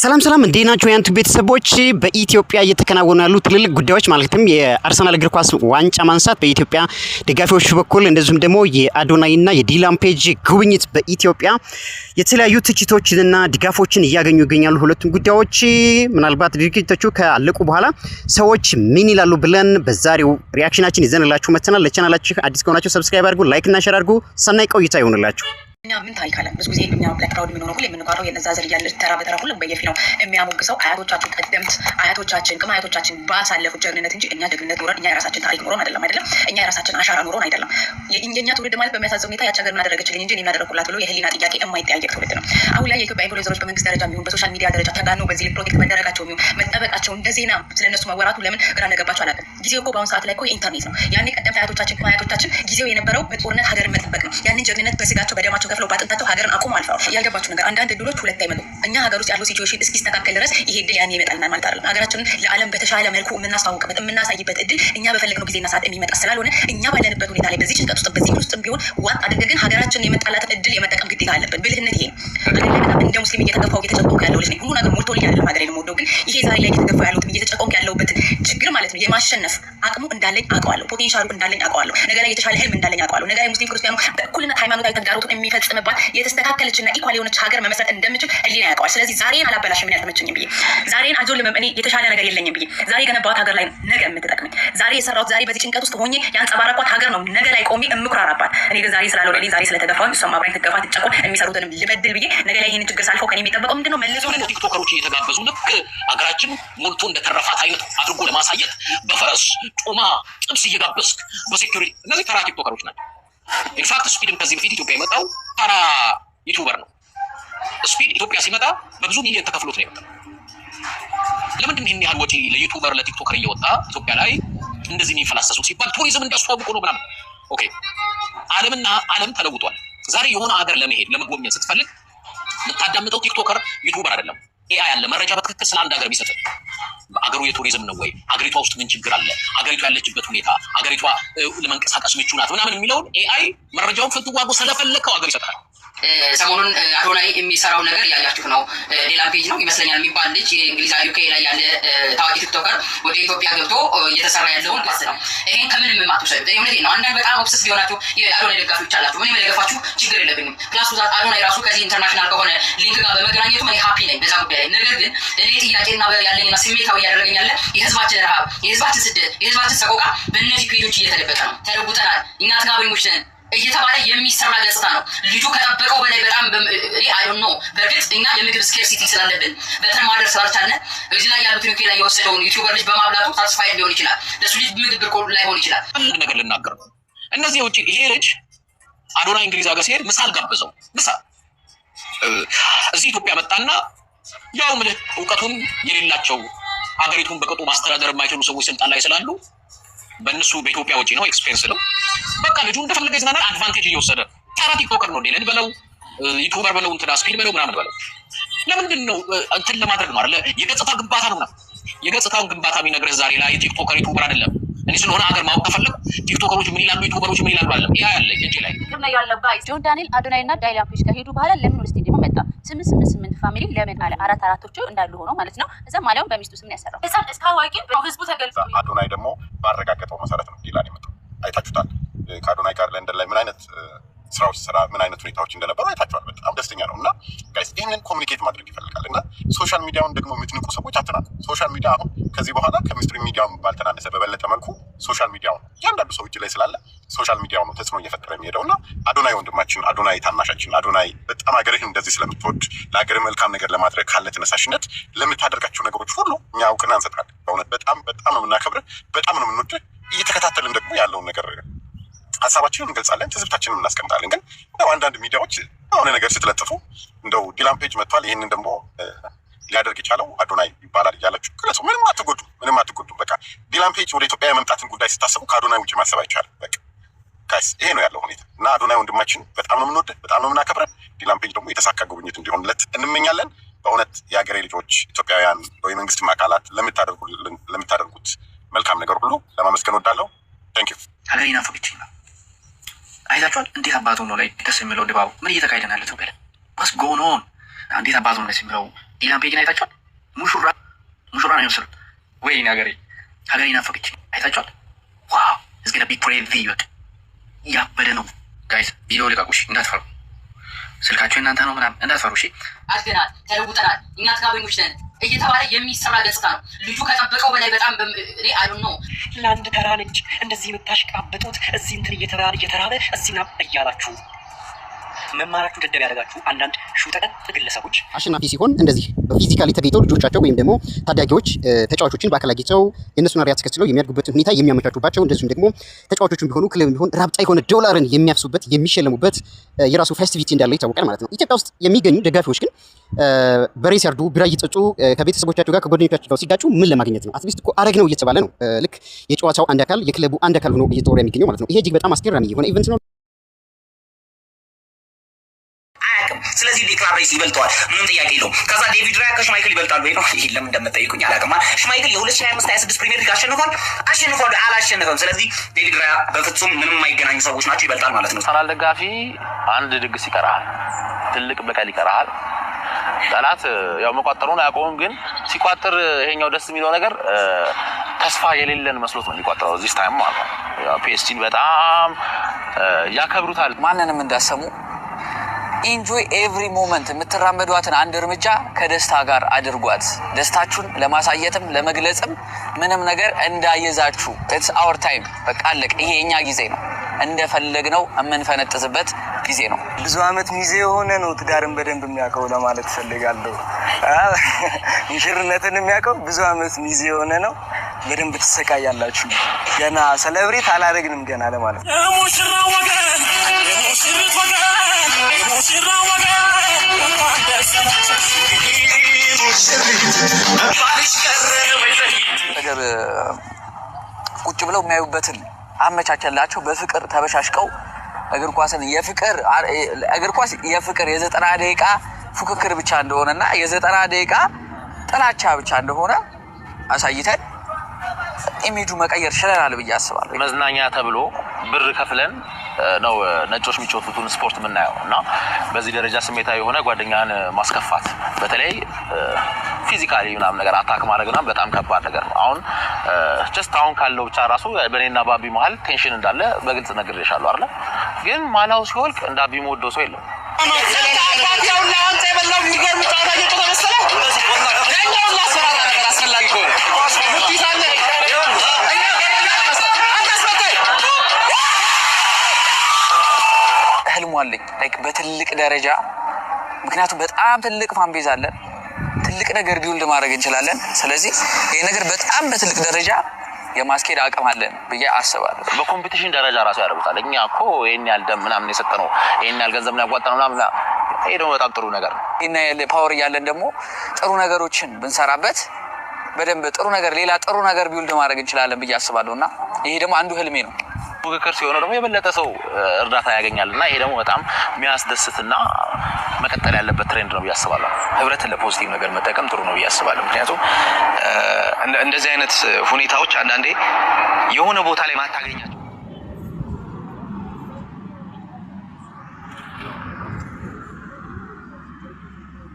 ሰላም እንዴት ናችሁ? ያንቱ ቤተሰቦች በኢትዮጵያ እየተከናወኑ ያሉ ትልልቅ ጉዳዮች ማለትም የአርሰናል እግር ኳስ ዋንጫ ማንሳት በኢትዮጵያ ደጋፊዎች በኩል እንደዚሁም ደግሞ የአዶናይና የዲላን ፔጅ ጉብኝት በኢትዮጵያ የተለያዩ ትችቶችንና ድጋፎችን እያገኙ ይገኛሉ። ሁለቱም ጉዳዮች ምናልባት ድርጊቶቹ ካለቁ በኋላ ሰዎች ምን ይላሉ ብለን በዛሬው ሪአክሽናችን ይዘንላችሁ መተናል። ለቻናላችን አዲስ ከሆናችሁ ሰብስክራይብ አድርጉ፣ ላይክ እና ሼር አድርጉ። ሰናይ ቆይታ ይሆንላችሁ። እኛ ምን ታሪክ አለን? ብዙ ጊዜ እኛ ብላክ ክራውድ የምንሆነው ሁሉ የምንጓረው የነዛ ዝርያ ልጅ ተራ በተራ ሁሉም በየፊ ነው የሚያሞግሰው አያቶቻችን ቀደምት አያቶቻችን ቅም አያቶቻችን ባሳለፉት ጀግንነት እንጂ እኛ ጀግንነት ኖረን እኛ የራሳችን ታሪክ ኖሮን አይደለም እኛ የራሳችን አሻራ ኖሮን አይደለም። የእኛ ትውልድ ማለት በሚያሳዝን ሁኔታ ያች ሀገር እናደረገችልኝ እንጂ እኔ እናደረኩላት ብሎ የህሊና ጥያቄ የማይጠያየቅ ትውልድ ነው። አሁን ላይ የኢትዮጵያ ኢንፍሉዌንሰሮች በመንግስት ደረጃ የሚሆን በሶሻል ሚዲያ ደረጃ ተጋነው በዚህ ላይ ፕሮቴክት መደረጋቸው የሚሆን መጠበቃቸው እንደ ዜና ስለነሱ መወራቱ ለምን ግራ እንደገባቸው አላውቅም። ጊዜው እኮ በአሁኑ ሰዓት ላይ እኮ የኢንተርኔት ነው። ያኔ ቀደምት አያቶቻችን ቅም አያቶቻችን ጊዜው የነበረው በጦርነት ሀገርን መጠበቅ ነው። ያንን ጀግንነት በስጋቸው በደማቸው ከፍለው ባጥንታቸው ሀገርን አቁም አልፈዋል። ያልገባችሁ ነገር አንዳንድ እድሎች ሁለት አይመጡም። እኛ ሀገር ውስጥ ያለው ሲቹዌሽን እስኪስተካከል ድረስ ይሄ እድል ያኔ ይመጣልናል ማለት አይደለም። ሀገራችንን ለዓለም በተሻለ መልኩ የምናስተዋውቅበት የምናሳይበት እድል እኛ በፈለግነው ጊዜና ሰዓት የሚመጣ ስላልሆነ እኛ ባለንበት ሁኔታ ላይ በዚህ ጭንቀት ውስጥ በዚህ ውስጥ ቢሆን ዋጥ አድርገን ግን ሀገራችንን የመጣላትን እድል የመጠቀም ግዴታ አለብን። ብልህነት ይሄ ነው። ሀገር ላይ በጣም እንደ ሙስሊም እየተገፋው እየተጨቆንኩ ያለው ልጅ ነኝ። ሁሉ ነገር ሞልቶልኝ አይደለም ሀገሬ ነው የምወደው። ግን ይሄ ዛሬ ላይ እየተገፋው ያለሁትን እየተጨቆንኩ ያለሁበትን ችግር ማለት ነው የማሸነፍ አቅሙ እንዳለኝ አውቀዋለሁ። ፖቴንሻሉ እንዳለኝ አውቀዋለሁ። ነገ ላይ የተሻለ ህልም እንዳለኝ አውቀዋለሁ። ነገ ላይ ሙስሊም ክርስቲያኑ በእኩልነት ሃይማኖታዊ ተግዳሮቱን የሚፈጽምባት የተስተካከለችና ኢኳል የሆነች ሀገር መመስረት እንደምችል ህሊና ያውቀዋል። ስለዚህ ዛሬን አላበላሽም፣ ምን ያልተመቸኝም ብዬ ዛሬን አልዞልምም፣ እኔ የተሻለ ነገር የለኝም ብዬ ዛሬ የገነባኋት ሀገር ላይ ነገ የምትጠቅመኝ ዛሬ የሰራሁት ዛሬ በዚህ ጭንቀት ውስጥ ሆኜ ያንጸባረኳት ሀገር ነው ነገ ላይ ቆሜ እምኩራራባት። እኔ ግን ዛሬ ስላለው ላይ ዛሬ ስለተገፋሁኝ እሷም አብራኝ ትገፋ ትጨቆን የሚሰሩትንም ልበድል ብዬ ነገ ላይ ይህንን ችግር ሳልፈው ከኔ የሚጠበቀው ምንድን ነው? መልሶ ቲክቶከሮች እየተጋበዙ ልክ ሀገራችን ሞልቶ እንደተረፋት አይነት አድርጎ ለማሳየት በፈረስ ጮማ ጥብስ እየጋበዝክ በሴኩሪቲ እነዚህ ተራ ቲክቶከሮች ናቸው። ኢንፋክት ስፒድም ከዚህ በፊት ኢትዮጵያ የመጣው ተራ ዩቱበር ነው። ስፒድ ኢትዮጵያ ሲመጣ በብዙ ሚሊዮን ተከፍሎት ነው የመጣው። ለምንድን ይህን ያህል ወጪ ለዩቱበር ለቲክቶከር እየወጣ ኢትዮጵያ ላይ እንደዚህ የሚፈላሰሱት ሲባል ቱሪዝም እንዲያስተዋውቁ ነው ምናምን። ኦኬ ዓለምና ዓለም ተለውጧል። ዛሬ የሆነ ሀገር ለመሄድ ለመጎብኘት ስትፈልግ የምታዳምጠው ቲክቶከር ዩቱበር አይደለም። ኤአይ አለ መረጃ በትክክል ስለ አንድ ሀገር ቢሰጥ አገሩ የቱሪዝም ነው ወይ፣ አገሪቷ ውስጥ ምን ችግር አለ፣ አገሪቷ ያለችበት ሁኔታ፣ አገሪቷ ለመንቀሳቀስ ምቹ ናት ምናምን የሚለውን ኤአይ መረጃውን ፍንትዋጎ ስለፈለከው ሀገር ይሰጣል። ሰሞኑን አዶናይ የሚሰራው ነገር ያያችሁት ነው። ሌላ ፔጅ ነው ይመስለኛል የሚባል ልጅ የእንግሊዛዊ ዩኬ ላይ ያለ ታዋቂ ቲክቶከር ወደ ኢትዮጵያ ገብቶ እየተሰራ ያለውን ገጽ ነው። ይሄን ከምንም ማትወሰድ እውነቴን ነው። አንዳንድ በጣም ኦብሰስ ሊሆናችሁ የአዶናይ ደጋፊዎች አላችሁ። ምንም የደገፋችሁ ችግር የለብኝም። ፕላስ ዛት አዶናይ ራሱ ከዚህ ኢንተርናሽናል ከሆነ ሊንክ ጋር በመገናኘቱ እኔ ሀፒ ነኝ በዛ ጉዳይ ላይ። ነገር ግን እኔ ጥያቄና ያለኝና ስሜታዊ ያደረገኝ ያለ የህዝባችን ረሃብ፣ የህዝባችን ስደት፣ የህዝባችን ሰቆቃ በእነዚህ ፔጆች እየተደበቀ ነው። ተለውጠናል፣ እኛ ጥጋበኞች ነን እየተባለ የሚሰራ ገጽታ ነው። ልጁ ከጠበቀው በላይ በጣም አይ ዶንት ኖ። በእርግጥ እኛ የምግብ ስኬርሲቲ ስላለብን በተን ማድረስ ስላልቻልን እዚህ ላይ ያሉት ዩኬ ላይ የወሰደውን ዩቲዩበር ልጅ በማብላቱ ሳትስፋይድ ሊሆን ይችላል። ለሱ ልጅ ምግብ ብርቆ ላይሆን ይችላል። አንድ ነገር ልናገር ነው። እነዚህ ውጪ ይሄ ልጅ አዶናይ እንግሊዝ ሀገር ሲሄድ ምሳል ጋበዘው። እዚህ ኢትዮጵያ መጣና ያው ምልህ እውቀቱን የሌላቸው ሀገሪቱን በቅጡ ማስተዳደር የማይችሉ ሰዎች ስልጣን ላይ ስላሉ በእነሱ በኢትዮጵያ ወጪ ነው ኤክስፔንስ ነው። በቃ ልጁ እንደፈለገ ይዝናናል። አድቫንቴጅ እየወሰደ ተራ ቲክቶከር ነው። ሌለን በለው ዩቱበር በለው እንትና ስፒድ በለው ምናምን በለው ለምንድን ነው እንትን ለማድረግ ነው አይደለ? የገጽታ ግንባታ ነው ምናምን። የገጽታውን ግንባታ የሚነግርህ ዛሬ ላይ ቲክቶከር ዩቱበር አይደለም። እኔ ስለሆነ ሀገር ማወቅ ከፈለግ ቲክቶከሮች ምን ይላሉ፣ ዩቱበሮች ምን ይላሉ አይደለም። ያ ያለ እጅ ላይ ጆን ዳንኤል አዶናይ እና ዳይላን ፔጅ ከሄዱ በኋላ ለምን ወደ ስቴዲየሙ መጣ? 888 ፋሚሊ ለምን አለ? አራቶቹ እንዳሉ ሆኖ ማለት ነው። እዛም ማሊያውን በሚስቱ ስም ያሰራው እዛም እስካዋቂ ህዝቡ ተገልጾ አዶናይ ደግሞ ባረጋገጠው መሰረት ነው ዲላን የመጣው። አይታችሁታል። ከአዶናይ ጋር ለንደን ላይ ምን አይነት ስራዎች ስራ ምን አይነት ሁኔታዎች እንደነበሩ አይታችኋል። በጣም ደስተኛ ነው እና ጋይስ ይህንን ኮሚኒኬት ማድረግ ይፈልጋል እና ሶሻል ሚዲያውን ደግሞ የምትንቁ ሰዎች አትናቁ። ሶሻል ሚዲያ አሁን ከዚህ በኋላ ከሚኒስትሪ ሚዲያውን ባልተናነሰ በበለጠ መልኩ ሶሻል ሚዲያውን እያንዳንዱ ሰው እጅ ላይ ስላለ ሶሻል ሚዲያው ነው ተጽዕኖ እየፈጠረ የሚሄደው እና አዶናይ ወንድማችን፣ አዶናይ ታናሻችን፣ አዶናይ በጣም ሀገርህን እንደዚህ ስለምትወድ ለሀገርህ መልካም ነገር ለማድረግ ካለ ተነሳሽነት ለምታደርጋቸው ነገሮች ሁሉ እኛ እውቅና እንሰጣለን። በእውነት በጣም ነው የምናከብርህ፣ በጣም ነው የምንወድህ። እየተከታተልን ደግሞ ያለውን ነገር ሀሳባችንን እንገልጻለን፣ ትዝብታችንን እናስቀምጣለን። ግን አንዳንድ ሚዲያዎች የሆነ ነገር ስትለጥፉ እንደው ዲላን ፔጅ መጥቷል ይህንን ደግሞ ሊያደርግ የቻለው አዶናይ ይባላል እያላችሁ ግለጹ። ምንም አትጎዱም። በቃ ዲላን ፔጅ ወደ ኢትዮጵያ የመምጣትን ጉዳይ ስታስቡ ከአዶናይ ውጭ ማሰብ አይቻልም። በቃ ጋይስ ይሄ ነው ያለው ሁኔታ እና አዶናይ ወንድማችን በጣም ነው የምንወደው፣ በጣም ነው የምናከብረን። ዲላን ፔጅ ደግሞ የተሳካ ጉብኝት እንዲሆንለት እንመኛለን። በእውነት የሀገሬ ልጆች ኢትዮጵያውያን ወይ መንግስትም አካላት ለምታደርጉት መልካም ነገር ሁሉ ለማመስገን ወዳለሁ። ታንክ ዩ። ሀገሬ ናፈቀችኝ ነው። አይታችኋል እንዴት አባቱ ነው ላይ ደስ የሚለው ድባቡ ምን እየተካሄደ ነው ያለው ኢትዮጵያ ላይ ዋስ ጎን ኦን እንዴት አባቱ ነው ደስ የሚለው ዲላን ፔጅን አይታችኋል? ሙሽራ ነው የወሰዱት። ወይኔ ሀገሬ ናፈቀች። አይታችኋል? ዋው እዚህ ገና ቢግ ፕሬቪ በቃ ያበደ ነው። ጋይስ ቪዲዮ ልቀቁ፣ እንዳትፈሩ። ስልካችሁ እናንተ ነው ምናምን እንዳትፈሩ። እሺ አድገናል፣ ተለውጠናል፣ እኛ ተጋበኞች ነን እየተባለ የሚሰራ ገጽታ ነው። ልጁ ከጠበቀው በላይ በጣም እኔ አይዶን ነው። ለአንድ ተራ ልጅ እንደዚህ የምታሽቃብጡት እዚህ እንትን እየተራበ እዚህ ና እያላችሁ መማራችሁ ደደብ ያደርጋችሁ አንዳንድ ሹጠቀጥ ግለሰቦች አሸናፊ ሲሆን እንደዚህ በፊዚካሊ ተገኝተው ልጆቻቸው ወይም ደግሞ ታዳጊዎች ተጫዋቾችን በአካል አግኝተው የእነሱን ሪያት ተከትለው የሚያድጉበትን ሁኔታ የሚያመቻቹባቸው እንደዚሁም ደግሞ ተጫዋቾችን ቢሆኑ ክለብ ቢሆን ራብጣ የሆነ ዶላርን የሚያፍሱበት የሚሸለሙበት የራሱ ፌስቲቪቲ እንዳለ ይታወቃል ማለት ነው። ኢትዮጵያ ውስጥ የሚገኙ ደጋፊዎች ግን በሬ ሲያርዱ ቢራ እየጠጡ ከቤተሰቦቻቸው ጋር ከጓደኞቻቸው ጋር ሲጋጩ ምን ለማግኘት ነው? አትሊስት እኮ አረግ ነው እየተባለ ነው። ልክ የጨዋታው አንድ አካል የክለቡ አንድ አካል ሆኖ እየተወራ የሚገኘው ማለት ነው። ይሄ እጅግ በጣም አስገራሚ የሆነ ኢቨንት ነው። ስለዚህ ዴክላን ራይስ ይበልጠዋል፣ ምንም ጥያቄ የለውም። ከዛ ዴቪድ ራያ ከሽማይክል ይበልጣሉ ወይ ነው? ይሄ ለምን እንደምትጠይቁኝ አላውቅም። ሽማይክል የ2025/26 ፕሪሚየር ሊግ አሸንፏል አላሸነፈም? ስለዚህ ዴቪድ ራያ በፍጹም ምንም የማይገናኙ ሰዎች ናቸው፣ ይበልጣል ማለት ነው። አርሰናል ደጋፊ አንድ ድግስ ይቀርሃል፣ ትልቅ በቀል ይቀርሃል። ጠላት ያው መቋጠሩን አያውቀውም፣ ግን ሲቋጥር ይሄኛው ደስ የሚለው ነገር ተስፋ የሌለን መስሎት ነው የሚቋጥረው። እዚህ ታይም ማለት ነው ፒኤስጂን በጣም ያከብሩታል። ማንንም እንዳሰሙ ኢንጆይ ኤቭሪ ሞመንት የምትራመዷትን አንድ እርምጃ ከደስታ ጋር አድርጓት። ደስታችሁን ለማሳየትም ለመግለጽም ምንም ነገር እንዳይዛችሁ። ኢትስ አወር ታይም፣ በቃ አለቀ። ይሄ የኛ ጊዜ ነው፣ እንደፈለግነው የምንፈነጥዝበት ጊዜ ነው። ብዙ አመት ሚዜ የሆነ ነው ትዳርን በደንብ የሚያውቀው ለማለት ፈልጋለሁ። ሙሽርነትን የሚያውቀው ብዙ አመት ሚዜ የሆነ ነው። በደንብ ትሰቃያላችሁ። ገና ሰለብሬት አላደረግንም ገና ለማለት ነው። ነገር ቁጭ ብለው የሚያዩበትን አመቻቸላቸው። በፍቅር ተበሻሽቀው እግር ኳስን እግር ኳስ የፍቅር የ90 ደቂቃ ፉክክር ብቻ እንደሆነና የ90 ደቂቃ ጥላቻ ብቻ እንደሆነ አሳይተን ኢሜጁ መቀየር ችለናል ብዬ አስባለሁ። መዝናኛ ተብሎ ብር ከፍለን ነው ነጮች የሚጫወቱትን ስፖርት የምናየው እና በዚህ ደረጃ ስሜታዊ የሆነ ጓደኛን ማስከፋት በተለይ ፊዚካሊ ምናምን ነገር አታክ ማድረግና በጣም ከባድ ነገር ነው። አሁን ጀስት አሁን ካለው ብቻ ራሱ በኔና ባቢ መሀል ቴንሽን እንዳለ በግልጽ ነግሬሻለሁ አይደል? ግን ማላው ሲወልቅ እንደ አቢ የምወደው ሰው የለም። ህልሙ አለኝ ላይክ በትልቅ ደረጃ፣ ምክንያቱም በጣም ትልቅ ፋን ቤዝ አለን፣ ትልቅ ነገር ቢውልድ ማድረግ እንችላለን። ስለዚህ ይሄ ነገር በጣም በትልቅ ደረጃ የማስኬድ አቅም አለን ብዬ አስባለሁ። በኮምፒቲሽን ደረጃ ራሱ ያደርጉታል። እኛ እኮ ይሄን ያህል ደም ምናምን የሰጠነው ይሄን ያህል ገንዘብ ያጓጣነው ምናምን፣ ይሄ ደግሞ በጣም ጥሩ ነገር ነው። ይሄን ያህል ፓወር እያለን ደግሞ ጥሩ ነገሮችን ብንሰራበት በደንብ ጥሩ ነገር ሌላ ጥሩ ነገር ቢውልድ ማድረግ እንችላለን ብዬ አስባለሁ እና ይሄ ደግሞ አንዱ ህልሜ ነው። ፉክክር ሲሆን ደግሞ የበለጠ ሰው እርዳታ ያገኛልና ይሄ ደግሞ በጣም የሚያስደስትና መቀጠል ያለበት ትሬንድ ነው ብዬ አስባለሁ። ህብረትን ለፖዚቲቭ ነገር መጠቀም ጥሩ ነው ብዬ አስባለሁ። ምክንያቱም እንደዚህ አይነት ሁኔታዎች አንዳንዴ የሆነ ቦታ ላይ ማታገኛቸው